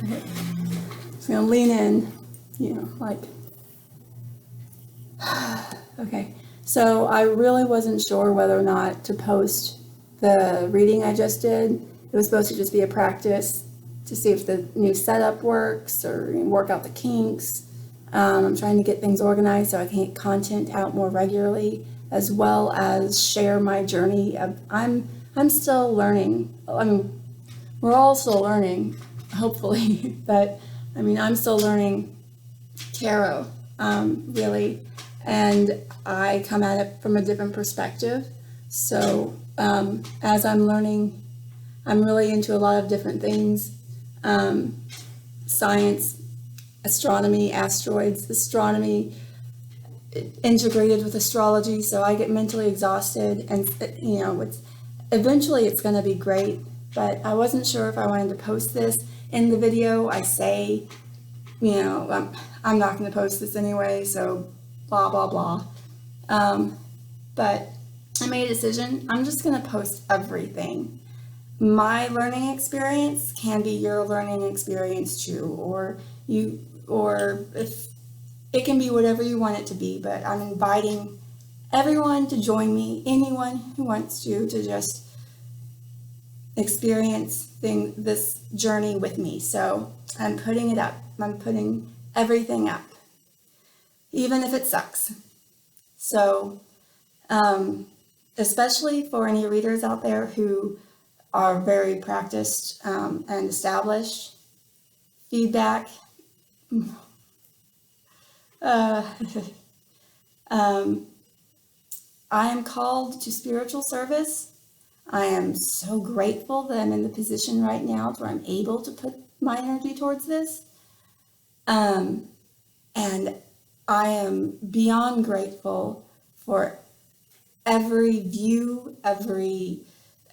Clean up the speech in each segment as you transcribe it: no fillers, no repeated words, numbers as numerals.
Okay. Just gonna lean in, like, okay. So I really wasn't sure whether or not to post the reading I just did. It was supposed to just be a practice to see if the new setup works or work out the kinks. I'm trying to get things organized so I can get content out more regularly, as well as share my journey. I'm still learning. I mean, we're all still learning, hopefully, but I'm still learning tarot, really, and I come at it from a different perspective. So as I'm learning, I'm really into a lot of different things, science, astronomy, asteroids, astronomy, integrated with astrology. So I get mentally exhausted, and eventually it's going to be great. But I wasn't sure if I wanted to post this in the video. I say, I'm not going to post this anyway, so blah, blah, blah. But I made a decision. I'm just going to post everything. My learning experience can be your learning experience too, or if it can be whatever you want it to be. But I'm inviting everyone to join me, anyone who wants to just experience this journey with me. So I'm putting it up. I'm putting everything up, even if it sucks. So especially for any readers out there who are very practiced and established, feedback. I am called to spiritual service. I am so grateful that I'm in the position right now where I'm able to put my energy towards this. And I am beyond grateful for every view, every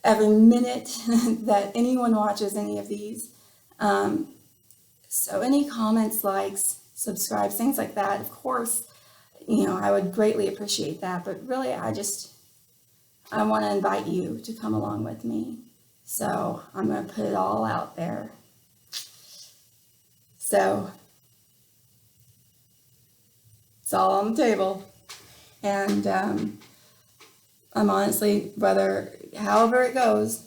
minute that anyone watches any of these. So any comments, likes, subscribes, things like that, of course, I would greatly appreciate that. But really, I want to invite you to come along with me. So I'm going to put it all out there. So it's all on the table. And I'm honestly, however it goes,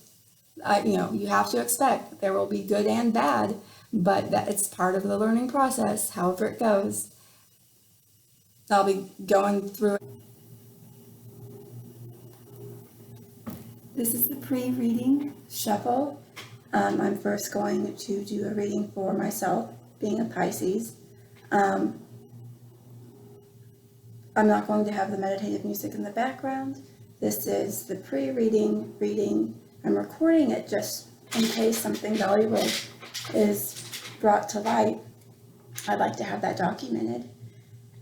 you have to expect there will be good and bad, but that it's part of the learning process. However it goes, I'll be going through it. This is the pre-reading shuffle. I'm first going to do a reading for myself, being a Pisces. I'm not going to have the meditative music in the background. This is the pre-reading reading. I'm recording it just in case something valuable is brought to light. I'd like to have that documented.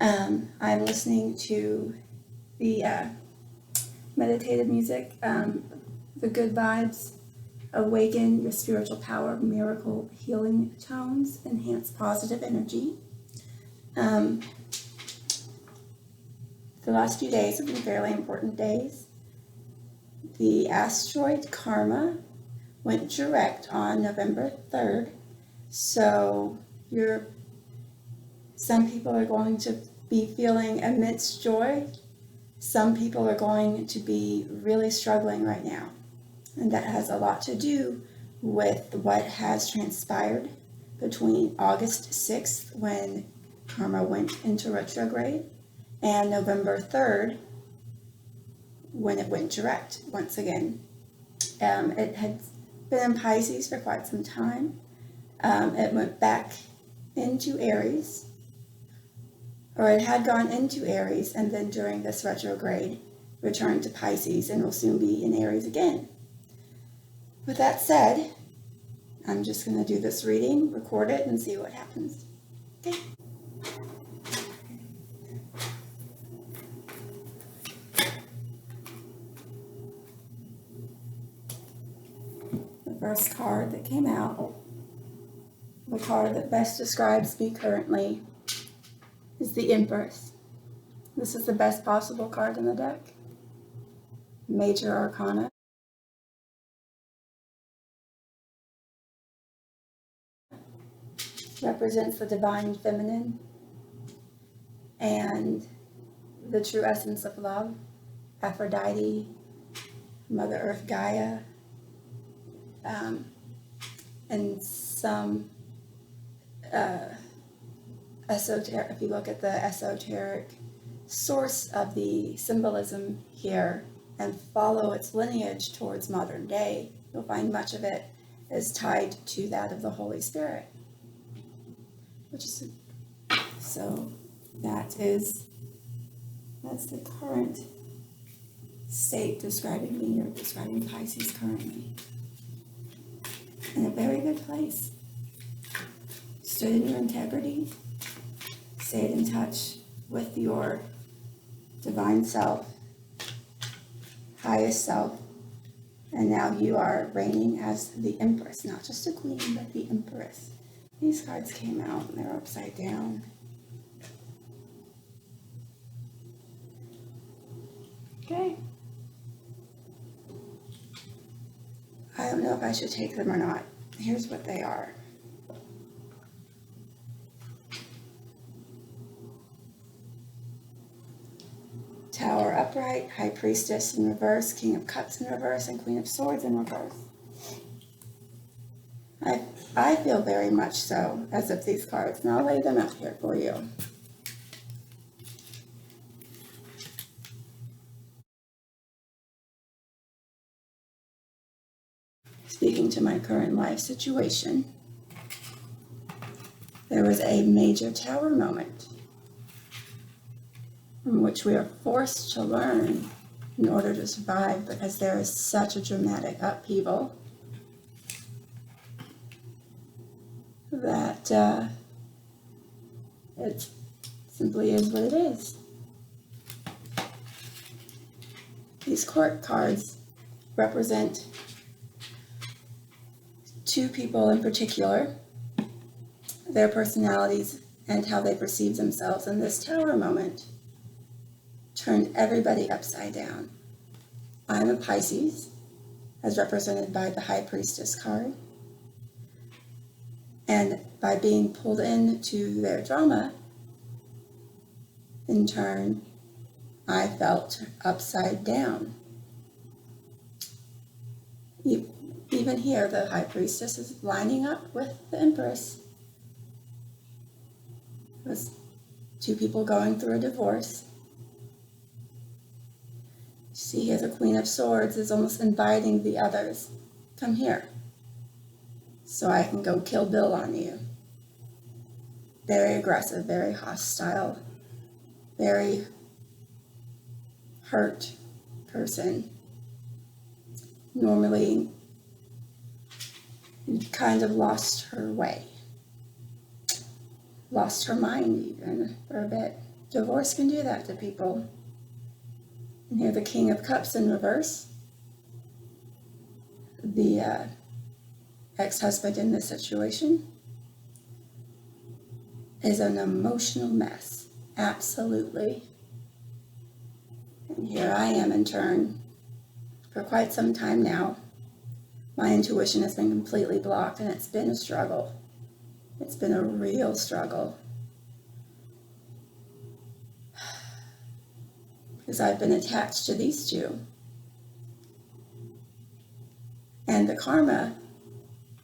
I'm listening to the meditative music, the good vibes, awaken your spiritual power, miracle healing tones, enhance positive energy. The last few days have been fairly important days. The asteroid Karma went direct on November 3rd, so some people are going to be feeling immense joy. Some people are going to be really struggling right now, and that has a lot to do with what has transpired between August 6th, when Karma went into retrograde, and November 3rd, when it went direct once again. It had been in Pisces for quite some time. It went back into Aries, or it had gone into Aries, and then during this retrograde returned to Pisces and will soon be in Aries again. With that said, I'm just going to do this reading, record it, and see what happens. Okay. The first card that came out, the card that best describes me currently, is the Empress. This is the best possible card in the deck. major arcana. Represents the divine feminine and the true essence of love, Aphrodite, Mother Earth Gaia, and some esoteric, if you look at the esoteric source of the symbolism here and follow its lineage towards modern day, you'll find much of it is tied to that of the Holy Spirit. Which is, so that's the current state describing me, or describing Pisces currently. In a very good place. Stood in your integrity, stayed in touch with your divine self, highest self, and now you are reigning as the Empress, not just a queen, but the Empress. These cards came out and they're upside down. Okay. I don't know if I should take them or not. Here's what they are. Tower upright, High Priestess in reverse, King of Cups in reverse, and Queen of Swords in reverse. I feel very much so as if these cards, and I'll lay them out here for you. Speaking to my current life situation, there was a major tower moment in which we are forced to learn in order to survive, because there is such a dramatic upheaval that it simply is what it is. These court cards represent two people in particular, their personalities and how they perceive themselves in this tower moment turned everybody upside down. I'm a Pisces, as represented by the High Priestess card. And by being pulled into their drama, in turn, I felt upside down. Even here, the High Priestess is lining up with the Empress. It was two people going through a divorce. See here, the Queen of Swords is almost inviting the others. Come here, so I can go kill Bill on you. Very aggressive, very hostile, very hurt person. Normally kind of lost her way. Lost her mind even for a bit. Divorce can do that to people. And here the King of Cups in reverse. The ex-husband in this situation is an emotional mess. Absolutely. And here I am in turn. For quite some time now, my intuition has been completely blocked, and it's been a struggle. It's been a real struggle. Because I've been attached to these two. And the karma,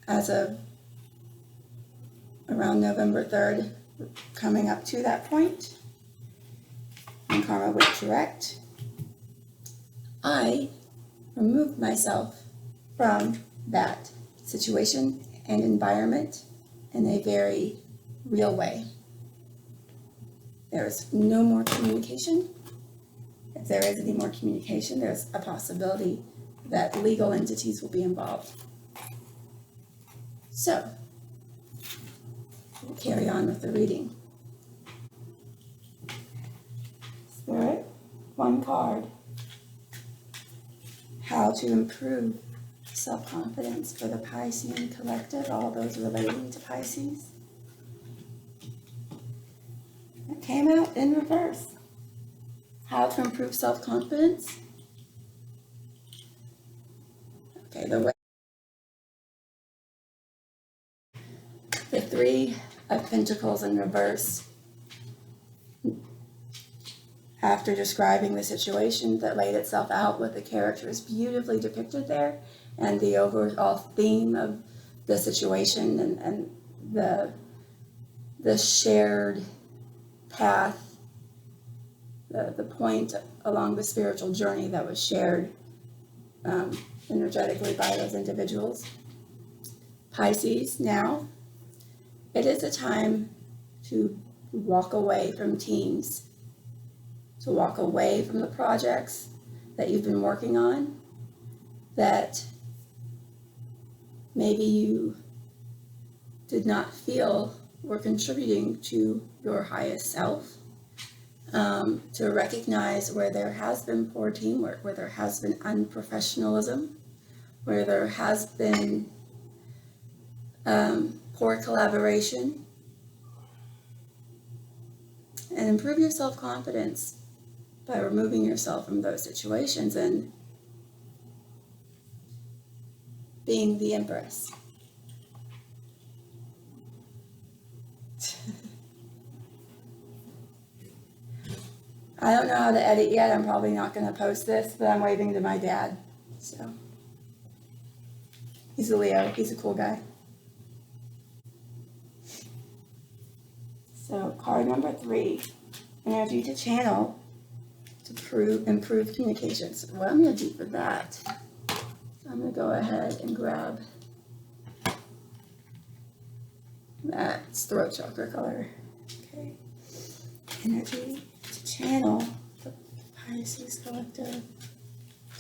as of around November 3rd, coming up to that point, and karma went direct, I removed myself from that situation and environment in a very real way. There's no more communication. If there is any more communication, there's a possibility that legal entities will be involved. So, we'll carry on with the reading. Spirit, one card. How to improve self-confidence for the Piscean collective, all those relating to Pisces. It came out in reverse. How to improve self-confidence. Okay, the Three of Pentacles in reverse, after describing the situation that laid itself out with the characters beautifully depicted there, and the overall theme of the situation and the shared path, the point along the spiritual journey that was shared energetically by those individuals. Pisces, now, it is a time to walk away from teams, to walk away from the projects that you've been working on, that maybe you did not feel were contributing to your highest self, to recognize where there has been poor teamwork, where there has been unprofessionalism, where there has been poor collaboration, and improve your self-confidence by removing yourself from those situations and being the Empress. I don't know how to edit yet. I'm probably not going to post this, but I'm waving to my dad. So he's a Leo. He's a cool guy. So card number 3, energy to channel to improve communications. What I'm going to do for that, so I'm going to go ahead and grab that throat chakra color. Okay. Energy to channel the Pisces collective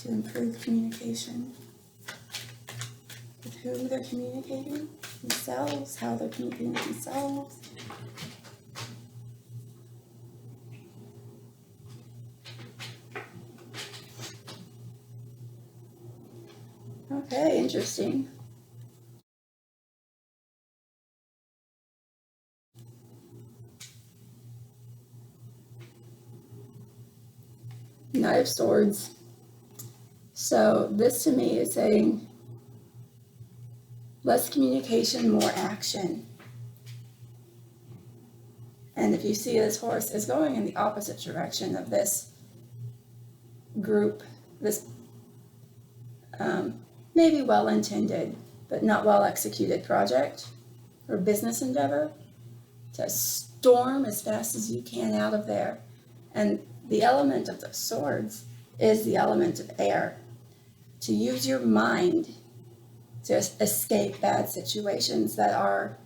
to improve communication. With whom they're communicating, themselves, how they're communicating with themselves. Okay, interesting. Knight of Swords. So this to me is saying less communication, more action. And if you see this horse is going in the opposite direction of this group, this maybe well-intended but not well-executed project or business endeavor, to storm as fast as you can out of there. And the element of the swords is the element of air. To use your mind to escape bad situations that are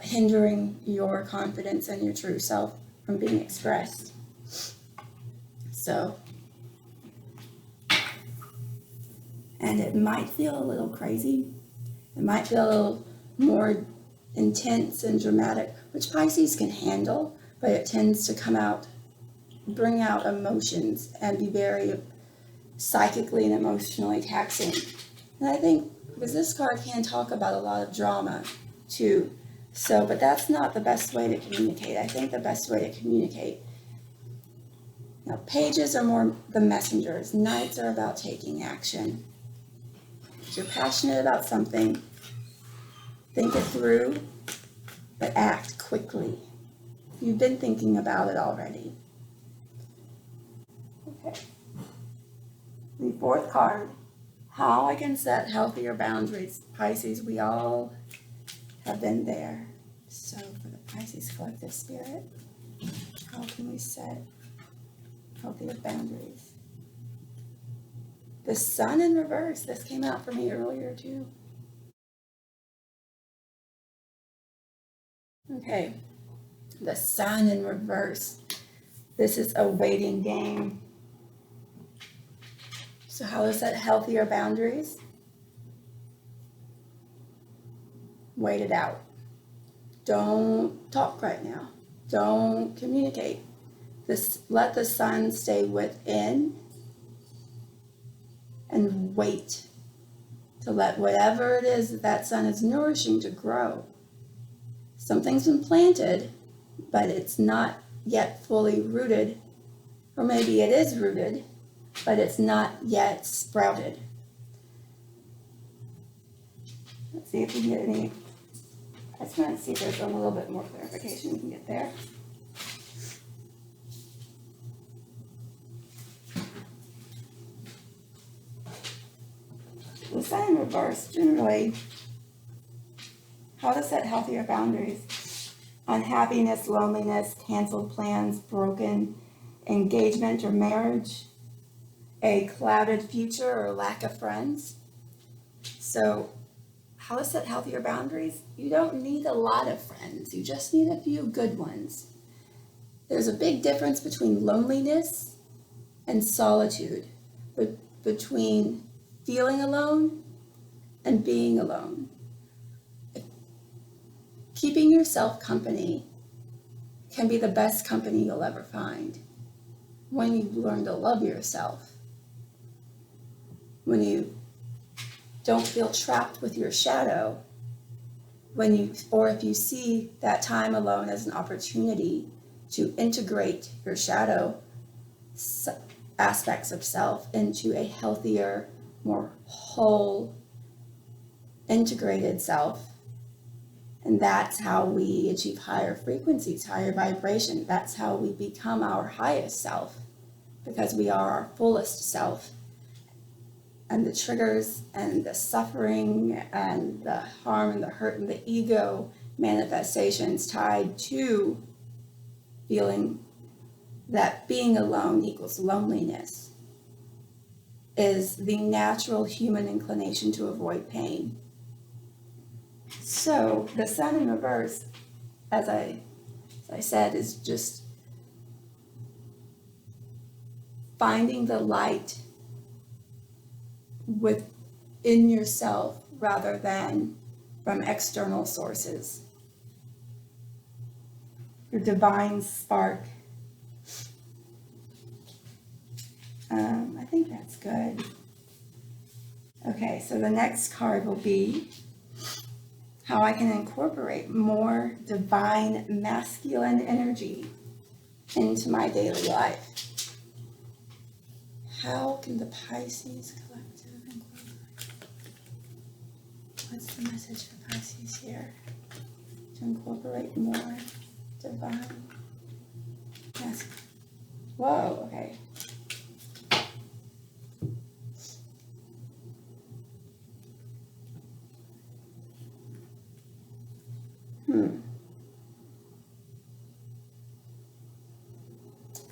hindering your confidence and your true self from being expressed. So, and it might feel a little crazy. It might feel a little more intense and dramatic, which Pisces can handle, but it tends to come out, bring out emotions and be very psychically and emotionally taxing. And I think because this card can talk about a lot of drama too. So, but that's not the best way to communicate. I think the best way to communicate. Now, pages are more the messengers. Knights are about taking action. If you're passionate about something, think it through, but act quickly. You've been thinking about it already. Okay. The 4th card, how I can set healthier boundaries. Pisces, we all have been there. So for the Pisces collective spirit, how can we set healthier boundaries? The Sun in reverse. This came out for me earlier too. Okay. The Sun in reverse. This is a waiting game. So how to set healthier boundaries? Wait it out. Don't talk right now. Don't communicate. Let the sun stay within and wait to let whatever it is that sun is nourishing to grow. Something's been planted, but it's not yet fully rooted, or maybe it is rooted, but it's not yet sprouted. Let's see if we can get any. I just want to see if there's a little bit more clarification we can get there. The Sun in reverse, generally, how to set healthier boundaries. Unhappiness, loneliness, canceled plans, broken engagement or marriage, a clouded future or lack of friends. So, how to set healthier boundaries? You don't need a lot of friends, you just need a few good ones. There's a big difference between loneliness and solitude, but between feeling alone and being alone. Keeping yourself company can be the best company you'll ever find when you learn to love yourself, when you don't feel trapped with your shadow, or if you see that time alone as an opportunity to integrate your shadow aspects of self into a healthier, more whole, integrated self. And that's how we achieve higher frequencies, higher vibration. That's how we become our highest self, because we are our fullest self. And the triggers and the suffering and the harm and the hurt and the ego manifestations tied to feeling that being alone equals loneliness is the natural human inclination to avoid pain. So the Sun in reverse, as I said, is just finding the light within yourself rather than from external sources. Your divine spark. I think that's good. Okay, so the next card will be how I can incorporate more divine masculine energy into my daily life. How can the Pisces collective incorporate? What's the message for Pisces here? To incorporate more divine masculine. Whoa, okay.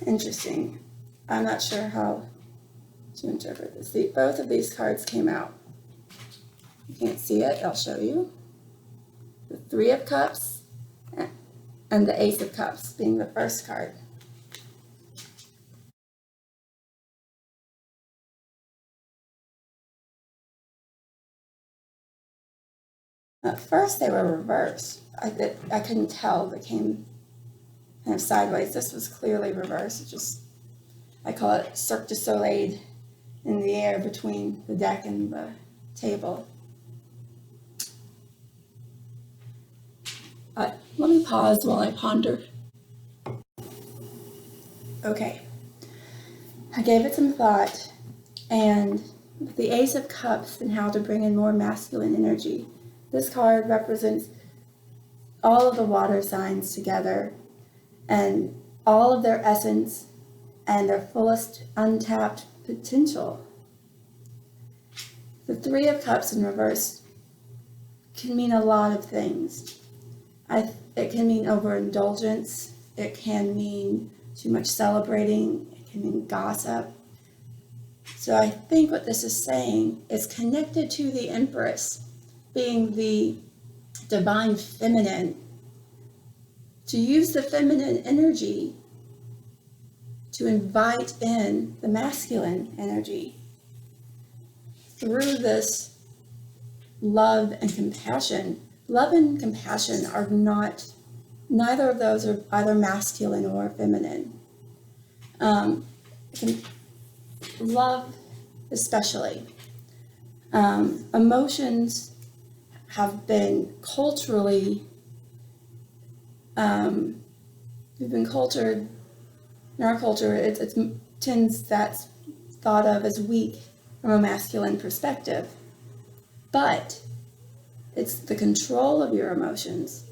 Interesting. I'm not sure how to interpret this. Both of these cards came out. You can't see it, I'll show you. The Three of Cups and the Ace of Cups being the first card. At first they were reversed. I couldn't tell. They came kind of sideways. This was clearly reversed. I call it Cirque du Soleil in the air between the deck and the table. Let me pause while I ponder. Okay, I gave it some thought, and with the Ace of Cups and how to bring in more masculine energy, this card represents all of the water signs together and all of their essence and their fullest untapped potential. The Three of Cups in reverse can mean a lot of things. It can mean overindulgence. It can mean too much celebrating. It can mean gossip. So I think what this is saying is connected to the Empress being the divine feminine, to use the feminine energy to invite in the masculine energy through this love and compassion. Love and compassion are neither of those are either masculine or feminine. Love especially. Emotions have been culturally, we've been cultured, in our culture, that's thought of as weak from a masculine perspective. But It's the control of your emotions,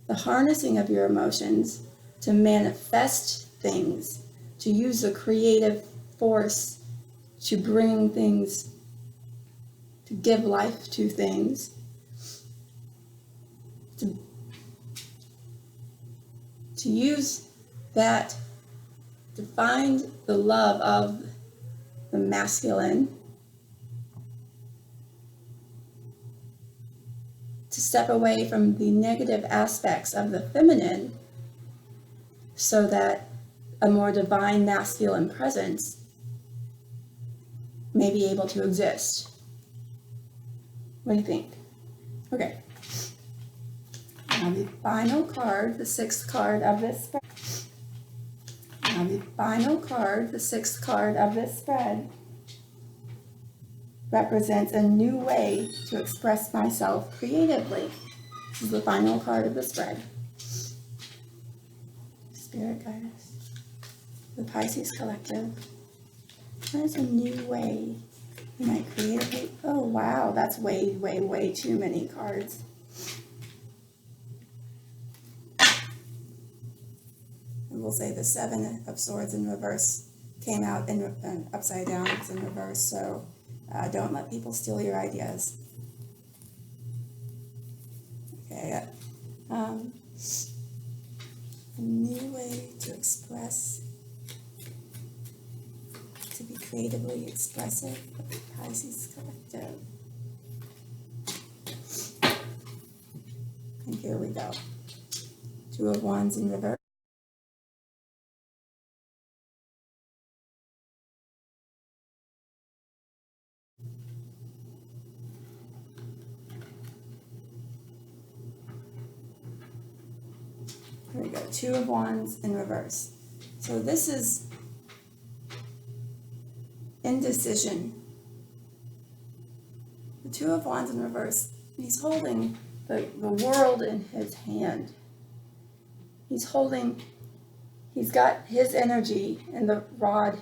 the harnessing of your emotions to manifest things, to use the creative force to bring things, to give life to things, to use that to find the love of the masculine, to step away from the negative aspects of the feminine so that a more divine masculine presence may be able to exist. What do you think? Okay. Now the final card, the sixth card of this spread. Now the final card, the sixth card of this spread, represents a new way to express myself creatively. This is the final card of the spread. Spirit guide us. The Pisces Collective. That is a new way you might creatively. Oh wow, that's way, way, way too many cards. And we'll say the Seven of Swords in reverse came out in upside down. It's in reverse, so don't let people steal your ideas. Okay. A new way to express, to be creatively expressive. Pisces Collective. And here we go. Two of Wands in reverse. Here we go. Two of Wands in reverse. So this is indecision. The Two of Wands in reverse. He's holding the world in his hand. He's got his energy in the rod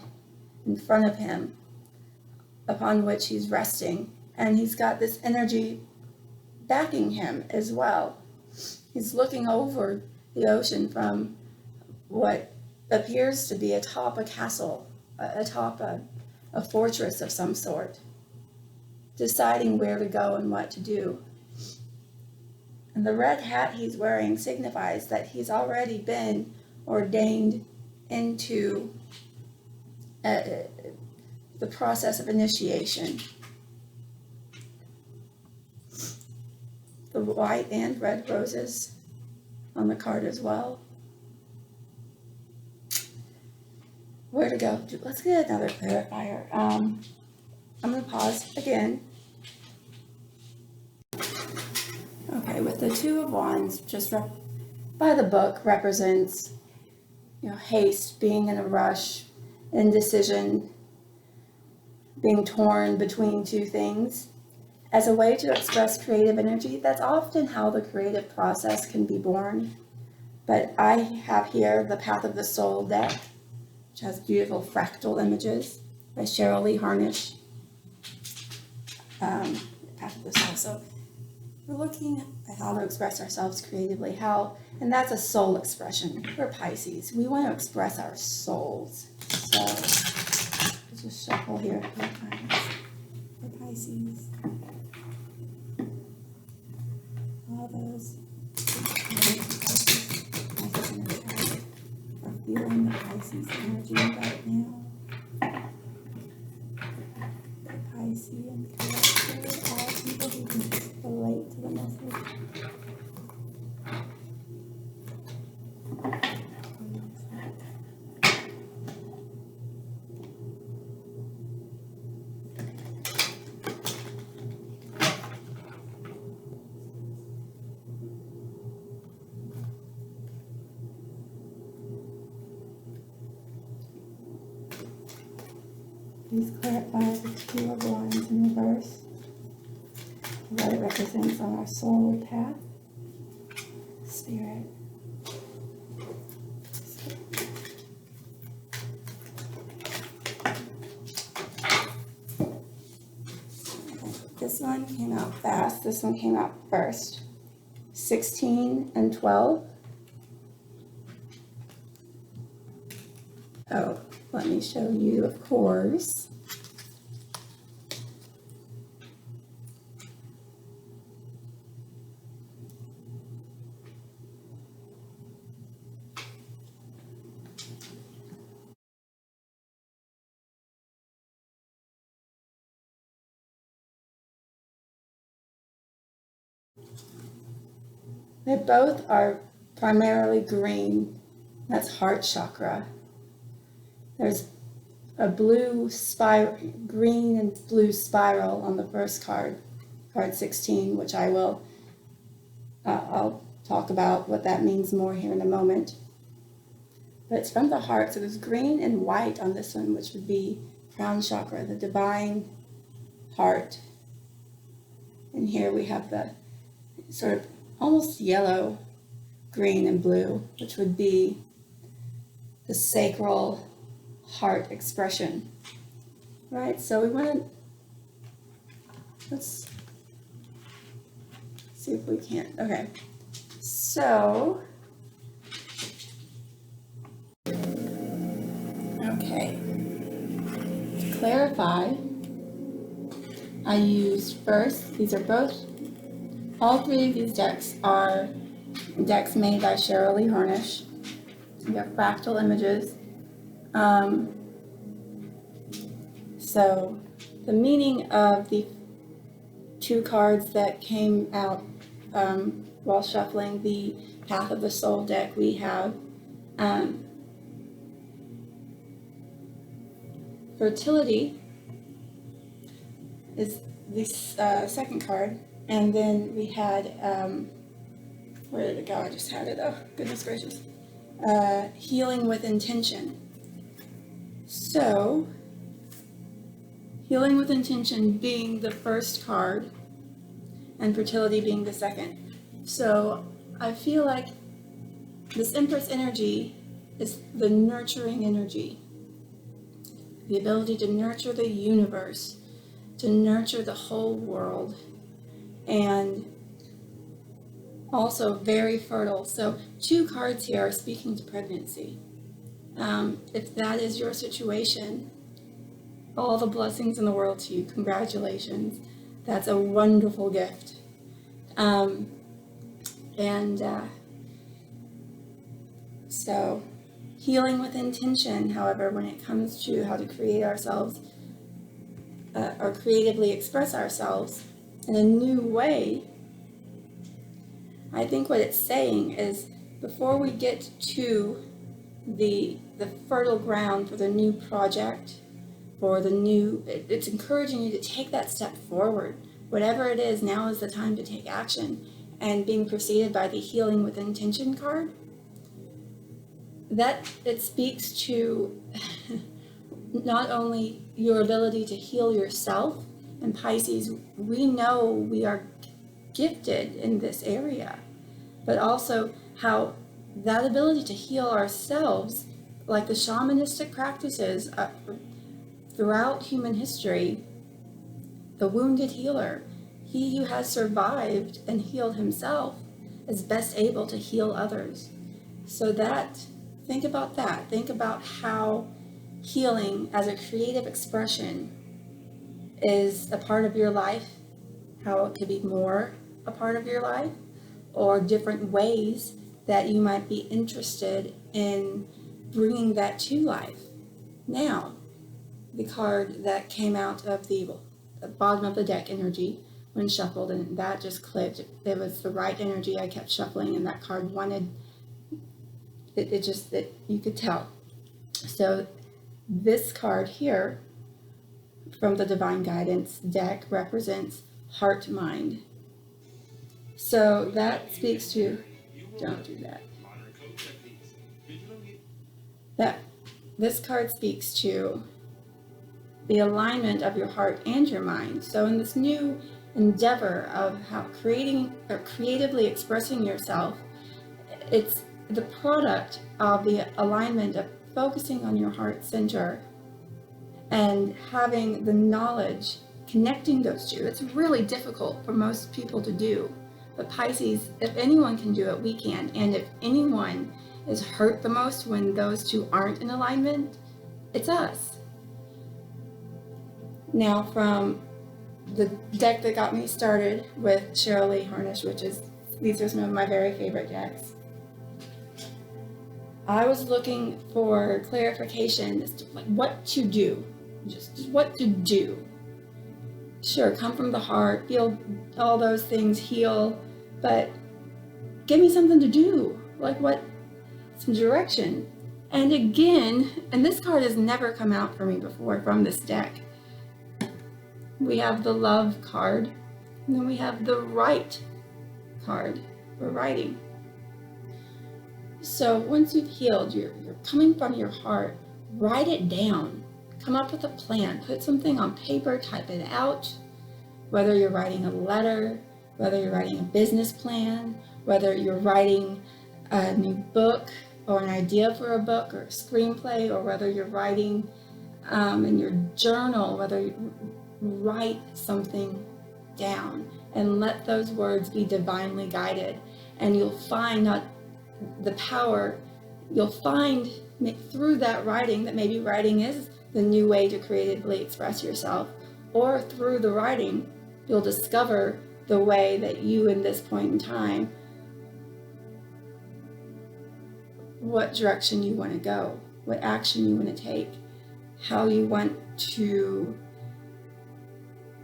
in front of him upon which he's resting. And he's got this energy backing him as well. He's looking over the ocean from what appears to be atop a castle, atop a fortress of some sort, deciding where to go and what to do. And the red hat he's wearing signifies that he's already been ordained into the process of initiation. The white and red roses on the card as well. Where to go? Let's get another clarifier. I'm going to pause again. Okay, with the Two of Wands, just by the book, represents, haste, being in a rush, indecision, being torn between two things. As a way to express creative energy, that's often how the creative process can be born. But I have here the Path of the Soul deck, which has beautiful fractal images by Cheryl Lee Harnish. Path of the Soul. So we're looking at how to express ourselves creatively, and that's a soul expression. We're Pisces. We want to express our souls. So let's just shuffle here a few times. For Pisces. All those are feeling the Pisces energy right now. The Piscean collective, all people who can relate to the message. Please clarify the Two of Wands in reverse, what it represents on our soul path. Spirit. This one came out fast. This one came out first. 16 and 12. Oh, let me show you, of course. They both are primarily green. That's heart chakra. There's a blue spiral, green and blue spiral on the first card, card 16, which I'll talk about what that means more here in a moment. But it's from the heart, so there's green and white on this one, which would be crown chakra, the divine heart. And here we have the sort of almost yellow, green, and blue, which would be the sacral heart expression. Right, so we want to, let's see if we can, okay. So, okay, to clarify, I used first, these are both, all three of these decks are decks made by Cheryl Lee Harnish. We have fractal images. So the meaning of the two cards that came out while shuffling the Path of the Soul deck, we have fertility is the second card, and then we had, where did it go? I just had it, oh goodness gracious. Healing with intention. So, healing with intention being the first card, and fertility being the second. So, I feel like this Empress energy is the nurturing energy. The ability to nurture the universe, to nurture the whole world, and also very fertile. So 2 cards here are speaking to pregnancy. If that is your situation, all the blessings in the world to you. Congratulations. That's a wonderful gift. So healing with intention, however, when it comes to how to create ourselves or creatively express ourselves in a new way, I think what it's saying is before we get to the fertile ground for the new project, for the new, it's encouraging you to take that step forward. Whatever it is, now is the time to take action. And being preceded by the healing with intention card, that it speaks to not only your ability to heal yourself, and Pisces, we know we are gifted in this area, but also how that ability to heal ourselves, like the shamanistic practices throughout human history, the wounded healer, he who has survived and healed himself is best able to heal others. So think about that. Think about how healing as a creative expression is a part of your life, how it could be more a part of your life, or different ways that you might be interested in bringing that to life. Now, the card that came out of the bottom of the deck energy when shuffled, and that just clicked. It was the right energy. I kept shuffling, and that card wanted it, you could tell. So this card here from the Divine Guidance deck represents heart mind. So that speaks to, don't do that. This card speaks to the alignment of your heart and your mind. So in this new endeavor of how creating or creatively expressing yourself, it's the product of the alignment of focusing on your heart center and having the knowledge connecting those two. It's really difficult for most people to do. But Pisces, if anyone can do it, we can. And if anyone is hurt the most when those two aren't in alignment, it's us. Now, from the deck that got me started with Cheryl Lee Harnish, these are some of my very favorite decks. I was looking for clarification as to like what to do, just what to do. Sure, come from the heart, feel all those things, heal, but give me something to do, like some direction. And again, and this card has never come out for me before from this deck. We have the love card, and then we have the right card for writing. So once you've healed, you're coming from your heart, write it down, come up with a plan, put something on paper, type it out, whether you're writing a letter, whether you're writing a business plan, whether you're writing a new book or an idea for a book or a screenplay, or whether you're writing in your journal, whether you write something down and let those words be divinely guided, and you'll find not the power, you'll find through that writing that maybe writing is the new way to creatively express yourself, or through the writing you'll discover the way that you in this point in time, what direction you want to go, what action you want to take, how you want to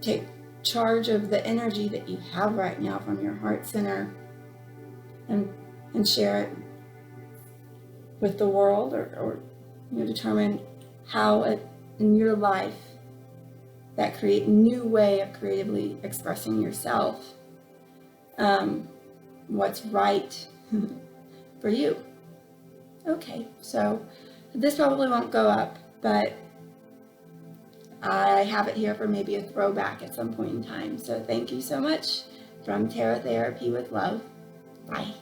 take charge of the energy that you have right now from your heart center and share it with the world, or determine how in your life that create new way of creatively expressing yourself, what's right for you. Okay, so this probably won't go up, but I have it here for maybe a throwback at some point in time. So thank you so much from Tarot Therapy with Love. Bye.